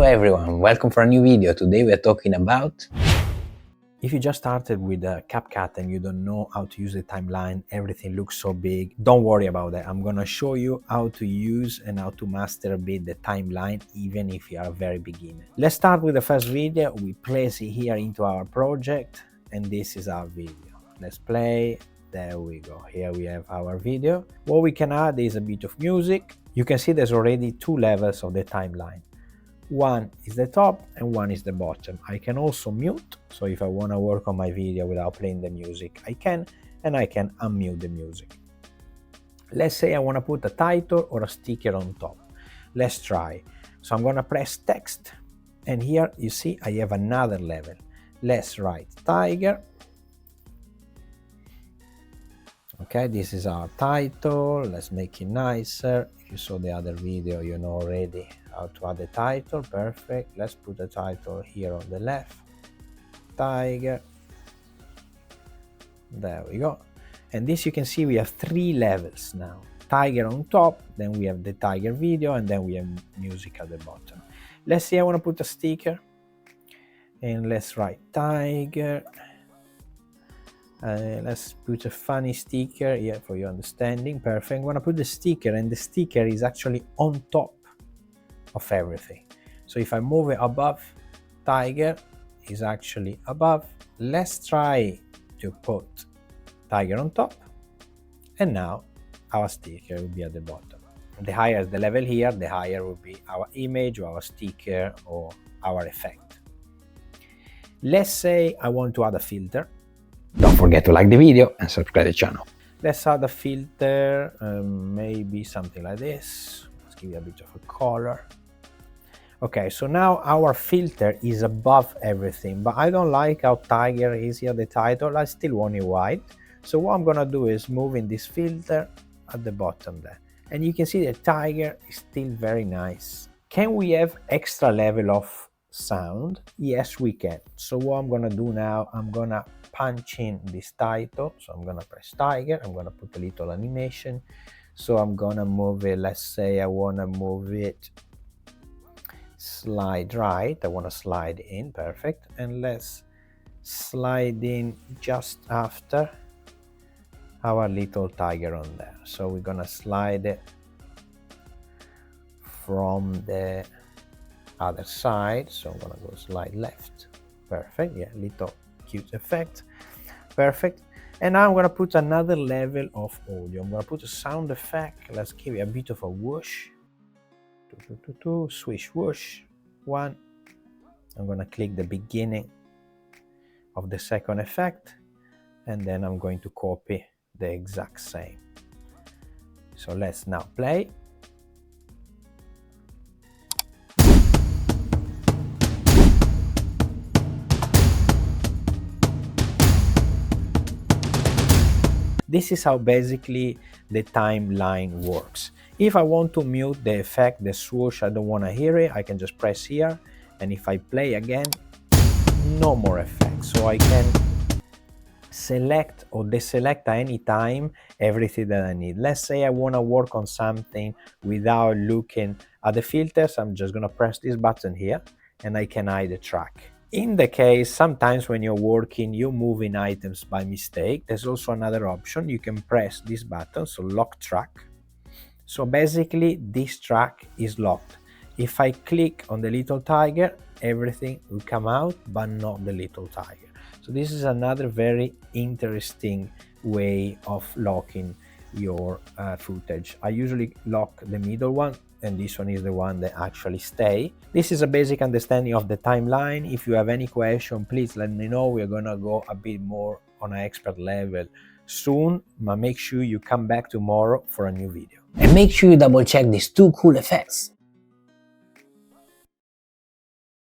Hello everyone, welcome for a new video. Today we are talking about... If you just started with CapCut and you don't know how to use the timeline, everything looks so big, don't worry about that. I'm gonna show you how to use and how to master a bit the timeline, even if you are a very beginner. Let's start with the first video. We place it here into our project, and this is our video. Let's play. There we go. Here we have our video. What we can add is a bit of music. You can see there's already two levels of the timeline. One is the top and one is the bottom. I can also mute, so if I want to work on my video without playing the music, I can, and I can unmute the music. Let's say I want to put a title or a sticker on top. Let's try. So I'm going to press text, and here you see I have another level. Let's write tiger. Okay, this is our title. Let's make it nicer. If you saw the other video, you know already how to add the title. Perfect. Let's put the title here on the left. Tiger. There we go. And this, you can see we have three levels now. Tiger on top, then we have the tiger video, and then we have music at the bottom. Let's see, I want to put a sticker, and let's write tiger. Let's put a funny sticker here for your understanding. Perfect. I'm going to put the sticker, and the sticker is actually on top of everything. So if I move it above, tiger is actually above. Let's try to put tiger on top, and now our sticker will be at the bottom. The higher the level here, the higher will be our image or our sticker or our effect. Let's say I want to add a filter. Don't forget to like the video and subscribe to the channel. Let's add a filter, maybe something like this. Let's give it a bit of a color. Okay, so now our filter is above everything, but I don't like how tiger is here, the title. I still want it white. So what I'm gonna do is move in this filter at the bottom there. And you can see the tiger is still very nice. Can we have extra level of sound? Yes, we can. So what I'm gonna do now, I'm gonna punch in this title. So I'm gonna press tiger. I'm gonna put a little animation. So I'm gonna move it. Let's say I wanna move it slide right. I wanna slide in. Perfect. And let's slide in just after our little tiger on there. So we're gonna slide it from the other side. So I'm gonna go slide left. Perfect. Yeah, little cute effect. Perfect. And now I'm gonna put another level of audio. I'm gonna put a sound effect. Let's give it a bit of a whoosh. Swish whoosh. One. I'm gonna click the beginning of the second effect, and then I'm going to copy the exact same. So let's now play. This is how basically the timeline works. If I want to mute the effect, the swoosh, I don't want to hear it, I can just press here, and if I play again, no more effects. So I can select or deselect at any time everything that I need. Let's say I want to work on something without looking at the filters. I'm just going to press this button here, and I can hide the track. In the case, sometimes when you're working, you're moving items by mistake. There's also another option. You can press this button, so lock track. So basically, this track is locked. If I click on the little tiger, everything will come out, but not the little tiger. So this is another very interesting way of locking your footage. I usually lock the middle one, and this one is the one that actually stay. This is a basic understanding of the timeline. If you have any question, please let me know. We're gonna go a bit more on an expert level soon, but make sure you come back tomorrow for a new video. And make sure you double check these two cool effects.